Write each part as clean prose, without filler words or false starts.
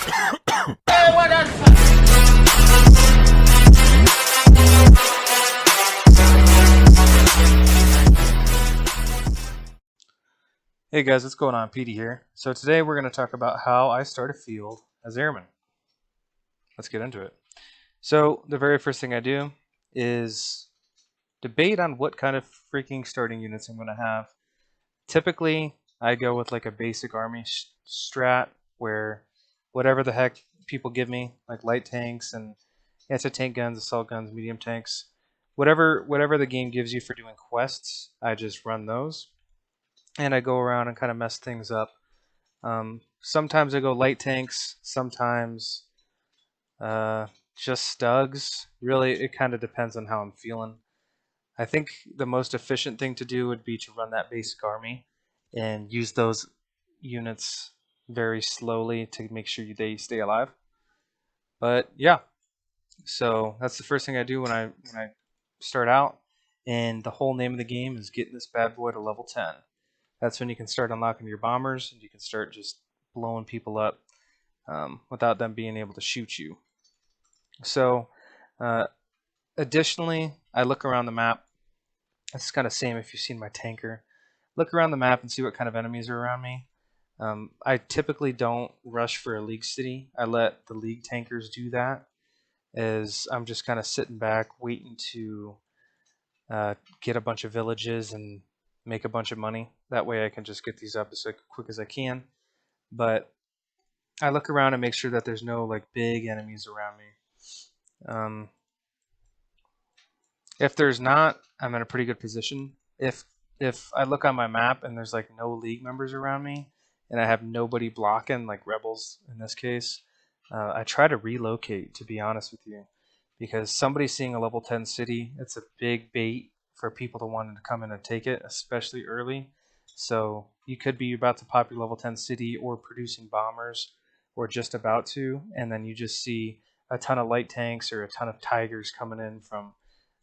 Hey guys, what's going on? Peety here. So today we're going to talk about how I start a field as Airman. Let's get into it. So the very first thing I do is debate on what kind of freaking starting units I'm going to have. Typically, I go with like a basic army strat where whatever the heck people give me, like light tanks and anti-tank guns, assault guns, medium tanks, whatever the game gives you for doing quests, I just run those. And I go around and kind of mess things up. Sometimes I go light tanks, sometimes just Stugs. Really, it kind of depends on how I'm feeling. I think the most efficient thing to do would be to run that basic army and use those units very slowly to make sure they stay alive. But yeah, so that's the first thing I do when I start out, and the whole name of the game is getting this bad boy to level 10. That's when you can start unlocking your bombers and you can start just blowing people up without them being able to shoot you. So additionally, I look around the map. It's kind of same if you've seen my tanker. Look around the map and see what kind of enemies are around me. I typically don't rush for a league city. I let the league tankers do that, as I'm just kind of sitting back waiting to get a bunch of villages and make a bunch of money. That way I can just get these up as quick as I can. But I look around and make sure that there's no like big enemies around me. If there's not, I'm in a pretty good position. If I look on my map and there's like no league members around me and I have nobody blocking, like rebels in this case, I try to relocate, to be honest with you, because somebody seeing a level 10 city, it's a big bait for people to want to come in and take it, especially early. So you could be about to pop your level 10 city or producing bombers or just about to, and then you just see a ton of light tanks or a ton of tigers coming in from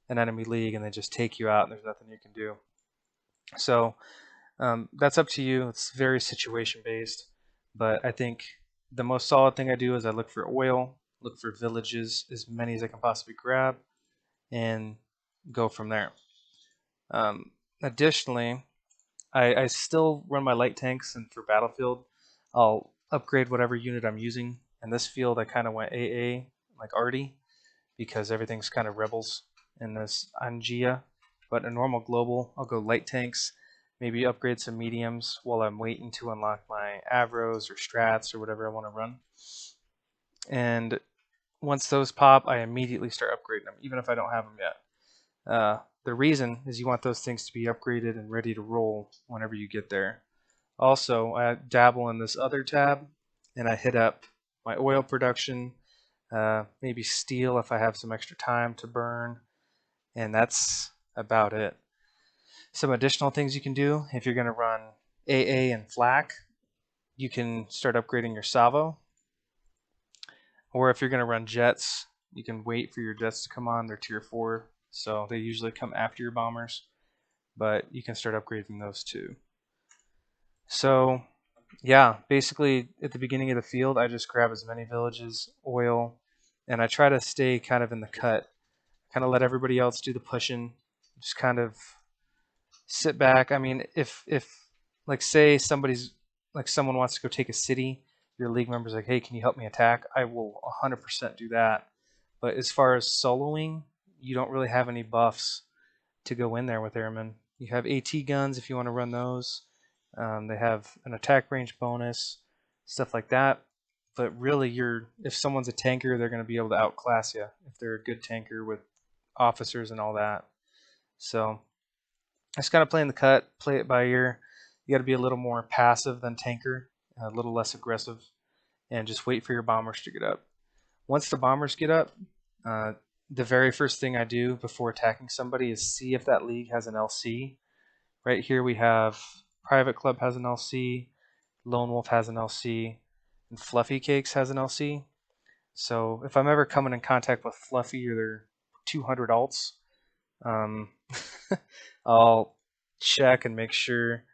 an enemy league and they just take you out and there's nothing you can do. So that's up to you. It's very situation based, but I think the most solid thing I do is I look for oil, look for villages, as many as I can possibly grab, and go from there. Additionally, I still run my light tanks, and for Battlefield, I'll upgrade whatever unit I'm using. In this field, I kind of went AA, like Artie, because everything's kind of rebels in this Angia. But in normal global, I'll go light tanks, maybe upgrade some mediums while I'm waiting to unlock my Avros or Strats or whatever I want to run. And once those pop, I immediately start upgrading them, even if I don't have them yet. The reason is you want those things to be upgraded and ready to roll whenever you get there. Also, I dabble in this other tab, and I hit up my oil production, maybe steel if I have some extra time to burn, and that's about it. Some additional things you can do if you're going to run AA and flak, you can start upgrading your salvo. Or if you're going to run jets, you can wait for your jets to come on. They're tier 4, so they usually come after your bombers, but you can start upgrading those too. So yeah, basically at the beginning of the field, I just grab as many villages, oil, and I try to stay kind of in the cut. Kind of let everybody else do the pushing. Just kind of sit back. I mean, if like say someone wants to go take a city, your league member's like, hey, can you help me attack? I will 100% do that. But as far as soloing, you don't really have any buffs to go in there with Airmen. You have AT guns if you want to run those. They have an attack range bonus, stuff like that. But really, if someone's a tanker, they're going to be able to outclass you if they're a good tanker with officers and all that. So just kind of playing the cut, play it by ear. You got to be a little more passive than tanker, a little less aggressive, and just wait for your bombers to get up. Once the bombers get up, the very first thing I do before attacking somebody is see if that league has an LC. Right here we have Private Club has an LC, Lone Wolf has an LC, and Fluffy Cakes has an LC. So if I'm ever coming in contact with Fluffy or their 200 alts, I'll check and make sure.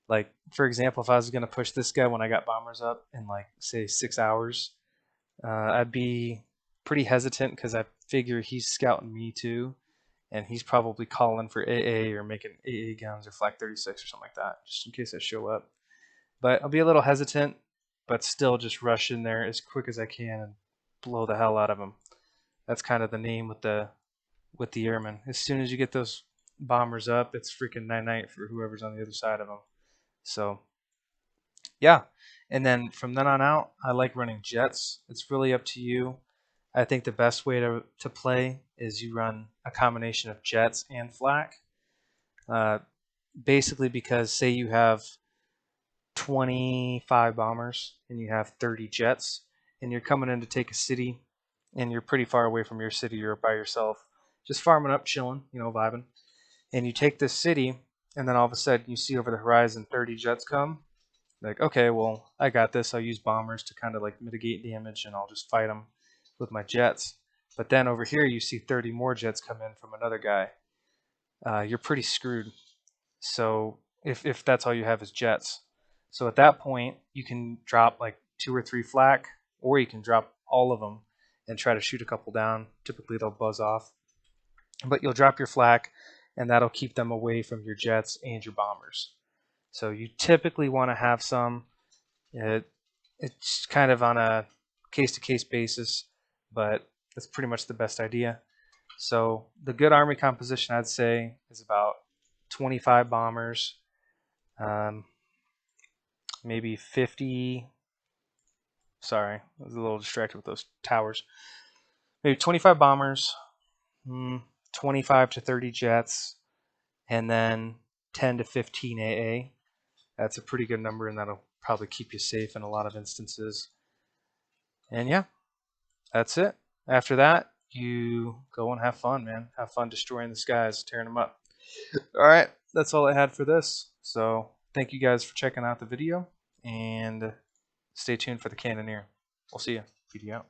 Like, for example, if I was going to push this guy when I got bombers up in like say 6 hours, I'd be pretty hesitant because I figure he's scouting me too, and he's probably calling for AA or making AA guns or Flak 36 or something like that, just in case I show up. But I'll be a little hesitant, but still just rush in there as quick as I can and blow the hell out of him. That's kind of the name with the Airman. As soon as you get those bombers up, it's freaking night night for whoever's on the other side of them. So yeah, and then from then on out, I like running jets. It's really up to you. I think the best way to play is you run a combination of jets and flak. Uh, Basically, because say you have 25 bombers and you have 30 jets, and you're coming in to take a city, and you're pretty far away from your city, you're by yourself, just farming up, chilling, vibing, and you take this city, and then all of a sudden you see over the horizon 30 jets come. Like, okay, well, I got this. I'll use bombers to kind of like mitigate damage, and I'll just fight them with my jets. But then over here, you see 30 more jets come in from another guy. You're pretty screwed. So if that's all you have is jets, so at that point you can drop like 2 or 3 flak, or you can drop all of them and try to shoot a couple down. Typically they'll buzz off, but you'll drop your flak, and that'll keep them away from your jets and your bombers. So you typically want to have some. It's kind of on a case-to-case basis, but that's pretty much the best idea. So the good army composition, I'd say, is about 25 bombers, um, maybe 50. Sorry, I was a little distracted with those towers. Maybe 25 bombers, 25 to 30 jets, and then 10 to 15 AA. That's a pretty good number, and that'll probably keep you safe in a lot of instances. And yeah, that's it. After that, you go and have fun, man. Have fun destroying the skies, tearing them up. All right, that's all I had for this. So thank you guys for checking out the video, and stay tuned for the Cannoneer. We'll see you. Peety out.